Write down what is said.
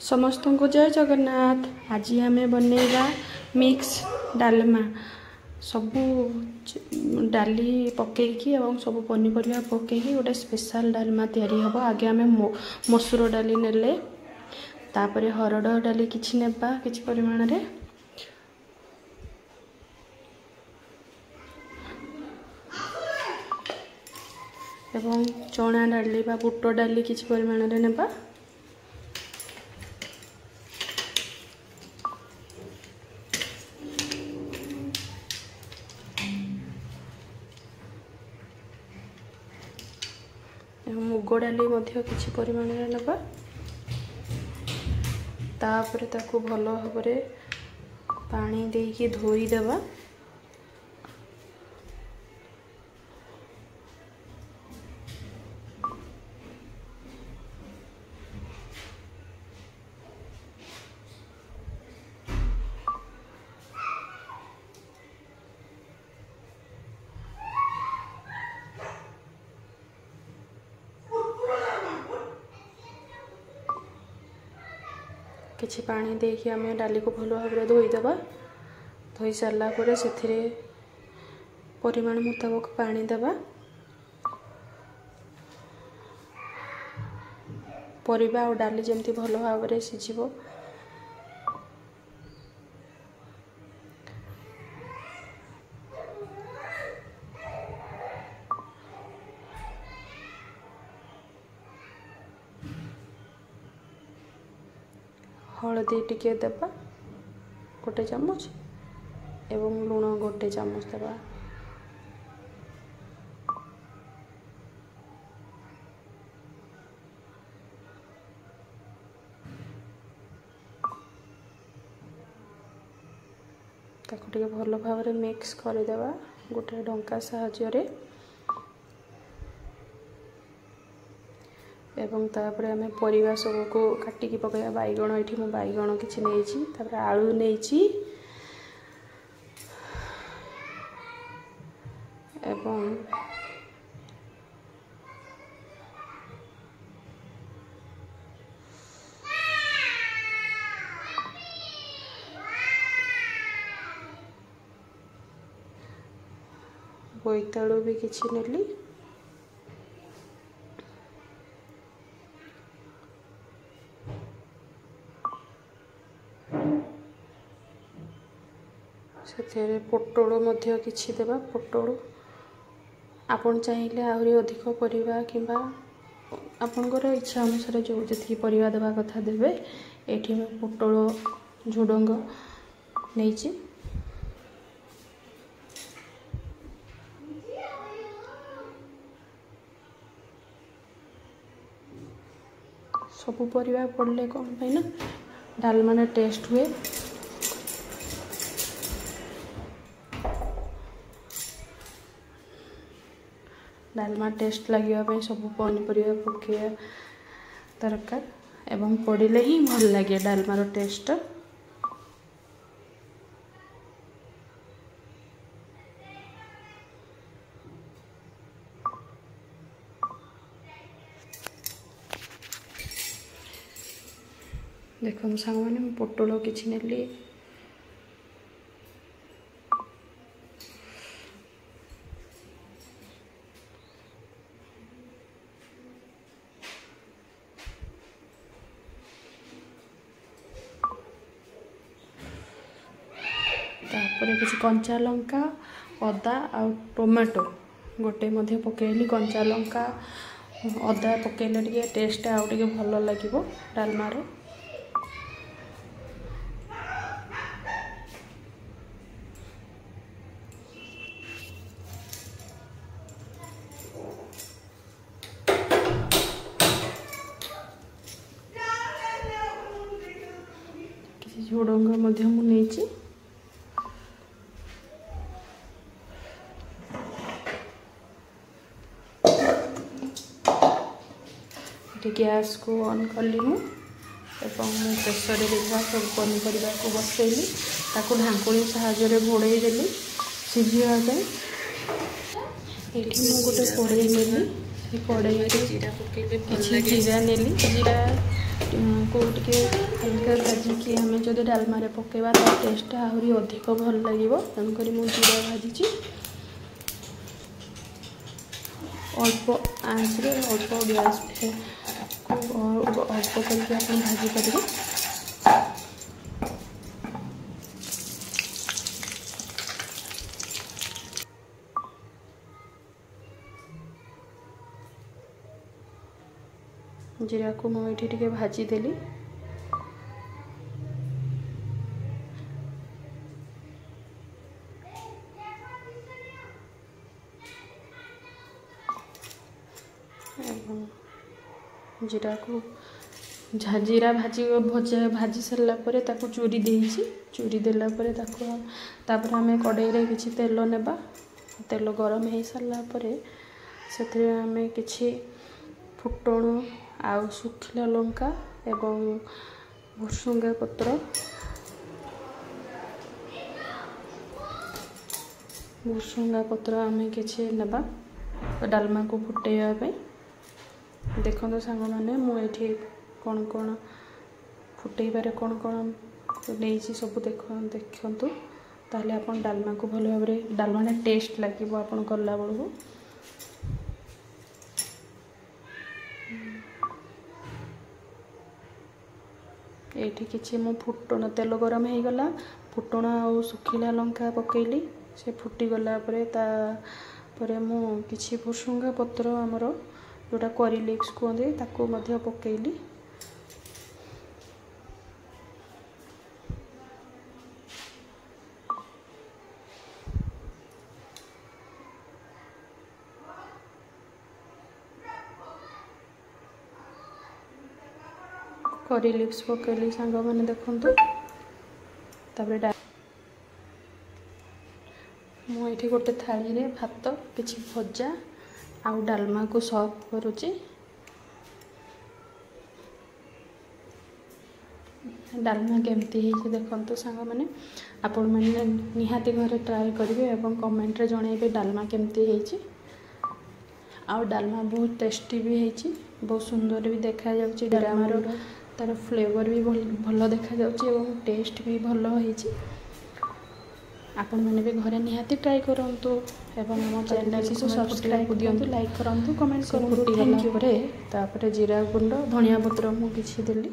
समस्त को जय जगन्नाथ। आज आम बनैबा मिक्स डालमा सबू डाली पकईकी और सब पनीपरिया पकईकी गोटे स्पेशल डालमा तैयारी हम। आगे आम मसूर डाली नेले तापर हरड़ डाली किछि नेबा किछि परिमाण रे एवं चना डाली बा बुट डाली किछि परिमाण रे नेबा। मुग डाली किछि परिमाण रे नेबा। तापर ताकू भल भाबरे पानी देकी धोई देबा। किछि पानी देकी आम डाली को भल भाव धोईदेवा। धोई सारा पर से परिमाण मुताबक पानी देवा। परिबा और डाली जमती भल भाव सिझिबो। हलदी टिके देबा गोटे चामच एवं लुण गोटे चामच देबा। ताको टिके भल भाव मिक्स कर देबा गोटे डंका साहाय्य रे। एवं तापर आम परिवा सब को काटिकी पकड़ा। बैगण ये मुझे बैगण किसी नहीं आलू नहीं एवं बोईतालु भी किसी नेली। से पोटल मध्य किछि देबा। पोटल आपन चाहिए आहरी अधिक परिबा किंबा आपनकर इच्छा अनुसार जो जति परिबा देबा कथा देबे। एठी मैं पोटल झुडंग नैछि। सब परिबा पड़ले कौन पे ना डालमा टेस्ट हुए। डालमा टेस्ट लगे सब पनीपरिया पकड़ा दरकार एवं पड़े ही भल लगे डालमार टेस्ट। देखो सांग मैंने पोटल किछि नेली। तापर किसी कंचा लंका अदा आ टमाटो गोटे मध्य पकेली। कंचा लंका अदा पकेले टिके टेस्ट आउ टिके भल लागिबो डालमा रे। किसी झुडंग मध्य मु नेछि। गैस को ऑन कली मु प्रेसर देखा सब पनीपरिया को बसैली। ताको ढांकुणी साहाय्य घोड़े देली सिझापी। ये गोटे कड़े नेली। कड़े जीरा नेली। जीरा को टिके हल्का भाजिकी आम जब डालमा पकेबा तो टेस्ट आहरी अधिक भल लगे। तेणुक मुझे जीरा भाजी अल्प आँच अल्प गैस को अल्प करके आप भाजी पारे। जीरा को मुझे टे भाजी देली। जीरा को जीरा भाजी सारा चूरी देची। चूरी देला तापर आम कड़ाई किसी तेल नेबा। तेल गरम हो सारा से आम कि फुटण आउ सुखिला लंका एवं भुसुंगा पत्र आम कि नेबा डालमा को फुटेबा। देखो सांग मैंने मुझे कौन कौन फुटेबारे कौन कौन नहीं सब देखु ताले आपन डालमा को भल भाव डालमा टेस्ट लगे आपन कला बेलू। ये किसी मु फुटण तेल गरम हो गला फुटण आ सुखिला लंका पकेली से फुटीगला मु किसी भुसुंगा पत्र आमर जोटा करी लिप्स कहते ताकू मध्य पकेली। करी लिप्स पकेली सांग मैंने देखु मुझे गोटे थाली रे भात किसी भजा आउ डालमा को सर्व करुच्ची। डालमा केमती देखो सांग मैंने आपण मैंने निहाती घरे ट्राए करेंगे और कमेंट रे जनइबे डालमा केमती है। आउ डालमा बहुत टेस्टी भी है बहुत सुंदर भी देखा जाउची। डालमार तार फ्लेवर भी भल देखा जाउची और टेस्ट भी भल है। आपण मैंने भी घरे निहाती ट्राए करंतु एवं आम चैनल को सब्सक्राइब दियंतु लाइक करंतु कमेंट करंतु। Thank you. तापर जीरा गुंड धनिया पत्र मु किछि देली।